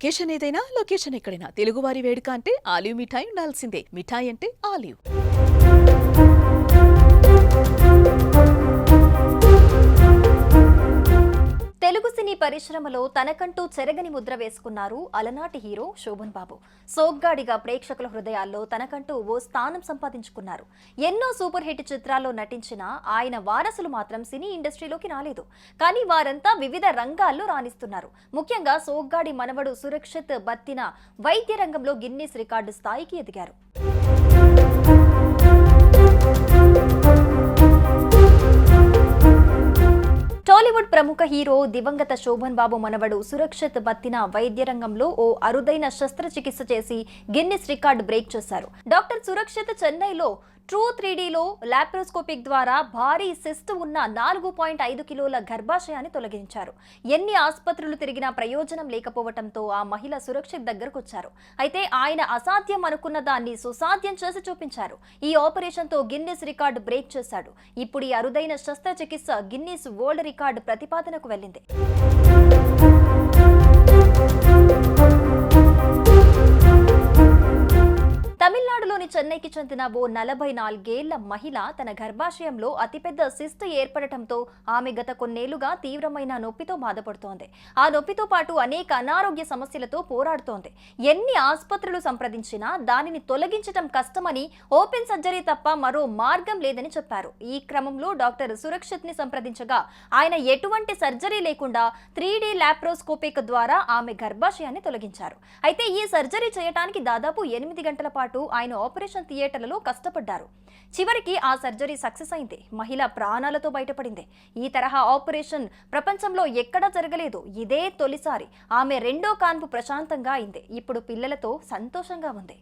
Occasion ఏదైనా location ఎక్కడైనా తెలుగువారి వేడుక అంటే ఆలివ్ మిఠాయి ఉండాల్సిందే. మిఠాయి అంటే ఆలివ్. తెలుగు సినీ పరిశ్రమలో తనకంటూ చెరగని ముద్ర వేసుకున్నారు అలనాటి హీరో శోభన్ బాబు. సోగ్గాడిగా ప్రేక్షకుల హృదయాల్లో తనకంటూ ఓ స్థానం సంపాదించుకున్నారు. ఎన్నో సూపర్ హిట్ చిత్రాల్లో నటించిన ఆయన వారసులు మాత్రం సినీ ఇండస్ట్రీలోకి రాలేదు. కానీ వారంతా వివిధ రంగాల్లో రాణిస్తున్నారు. ముఖ్యంగా సోగ్గాడి మనవడు సురక్షిత్ బత్తిన వైద్య రంగంలో గిన్నీస్ రికార్డు స్థాయికి ఎదిగారు. టాలీవుడ్ ప్రముఖ హీరో దివంగత శోభన్ బాబు మనవడు సురక్షిత్ బత్తిన వైద్య రంగంలో ఓ అరుదైన శస్త్రచికిత్స చేసి గిన్నిస్ రికార్డు బ్రేక్ చేశారు. డాక్టర్ సురక్షిత్ చెన్నైలో ట్రూ 3Dలో లాప్రోస్కోపిక్ ద్వారా భారీ సిస్ట్ ఉన్న 4.5 కిలోల గర్భాశయాన్ని తొలగించారు. ఎన్ని ఆసుపత్రులు తిరిగినా ప్రయోజనం లేకపోవడంతో ఆ మహిళ సురక్షిత్ దగ్గరకు వచ్చారు. అయితే ఆయన అసాధ్యం అనుకున్న దాన్ని సుసాధ్యం చేసి చూపించారు. ఈ ఆపరేషన్తో గిన్నిస్ రికార్డు బ్రేక్ చేశాడు. ఇప్పుడు ఈ అరుదైన శస్త్రచికిత్స గిన్నిస్ వరల్డ్ రికార్డు ప్రతిపాదనకు వెళ్ళింది. తమిళనాడులోని చెన్నైకి చెందిన ఓ 44 ఏళ్ల మహిళ తన గర్భాశయంలో అతిపెద్ద సిస్ట్ ఏర్పడటంతో ఆమె గత కొన్నేళ్లుగా తీవ్రమైన నొప్పితో బాధపడుతోంది. ఆ నొప్పితో పాటు అనేక అనారోగ్య సమస్యలతో పోరాడుతోంది. ఎన్ని ఆసుపత్రులు సంప్రదించినా దానిని తొలగించడం కష్టమని, ఓపెన్ సర్జరీ తప్ప మరో మార్గం లేదని చెప్పారు. ఈ క్రమంలో డాక్టర్ సురక్షిత్ ని సంప్రదించగా ఆయన ఎటువంటి సర్జరీ లేకుండా 3D లాప్రోస్కోపిక్ ద్వారా ఆమె గర్భాశయాన్ని తొలగించారు. అయితే ఈ సర్జరీ చేయడానికి దాదాపు 8 గంటల పాటు ఆయన ఆపరేషన్ థియేటర్లలో కష్టపడ్డారు. చివరికి ఆ సర్జరీ సక్సెస్ అయింది. మహిళ ప్రాణాలతో బయటపడింది. ఈ తరహా ఆపరేషన్ ప్రపంచంలో ఎక్కడా జరగలేదు. ఇదే తొలిసారి. ఆమె రెండో కాన్పు ప్రశాంతంగా అయింది. ఇప్పుడు పిల్లలతో సంతోషంగా ఉంది.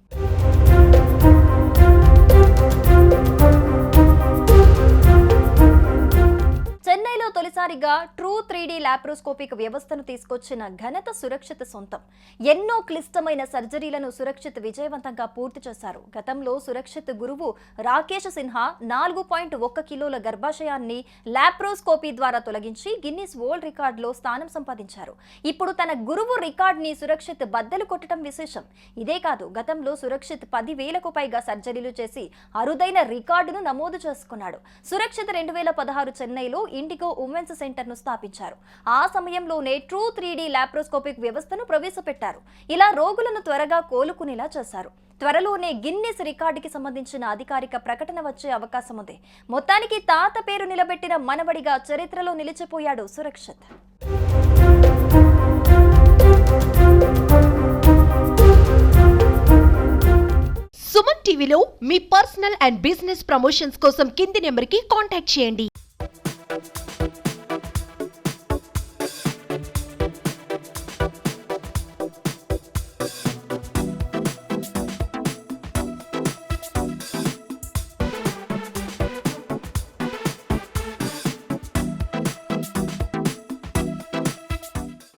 చెన్నైలో తొలిసారిగా ట్రూ 3D లాప్రోస్కోపిక్ వ్యవస్థను తీసుకొచ్చిన ఘనత సురక్షిత్ సొంతం. ఎన్నో క్లిష్టమైన సర్జరీలను సురక్షిత్ విజయవంతంగా పూర్తి చేశారు. గతంలో సురక్షిత్ గురువు రాకేష్ సిన్హా 4.1 కిలోల గర్భాశయాన్ని లాప్రోస్కోపీ ద్వారా తొలగించి గిన్నిస్ వరల్డ్ రికార్డులో స్థానం సంపాదించారు. ఇప్పుడు తన గురువు రికార్డుని సురక్షిత్ బద్దలు కొట్టడం విశేషం. ఇదే కాదు, గతంలో సురక్షిత్ 10,000కు పైగా సర్జరీలు చేసి అరుదైన రికార్డును నమోదు చేసుకున్నాడు. సురక్షిత్ 2016 చెన్నైలో ఇండిగో ఉమెన్స్ సెంటర్ ను స్థాపించారు. ఆ సమయంలోనే ట్రూ 3D లాప్రోస్కోపిక్ వ్యవస్థను ప్రవేశపెట్టారు. ఇలా రోగులను త్వరగా కోలుకునేలా చేశారు. త్వరలోనే గిన్నిస్ రికార్డుకి సంబంధించిన అధికారిక ప్రకటన వచ్చే అవకాశం ఉంది. మొత్తానికి తాత పేరు నిలబెట్టిన మనవడిగా చరిత్రలో నిలిచిపోయాడు సురక్షిత్. సుమన్ టీవీలో మీ పర్సనల్ అండ్ బిజినెస్ ప్రమోషన్స్ కోసం కింది నెంబర్కి కాంటాక్ట్ చేయండి.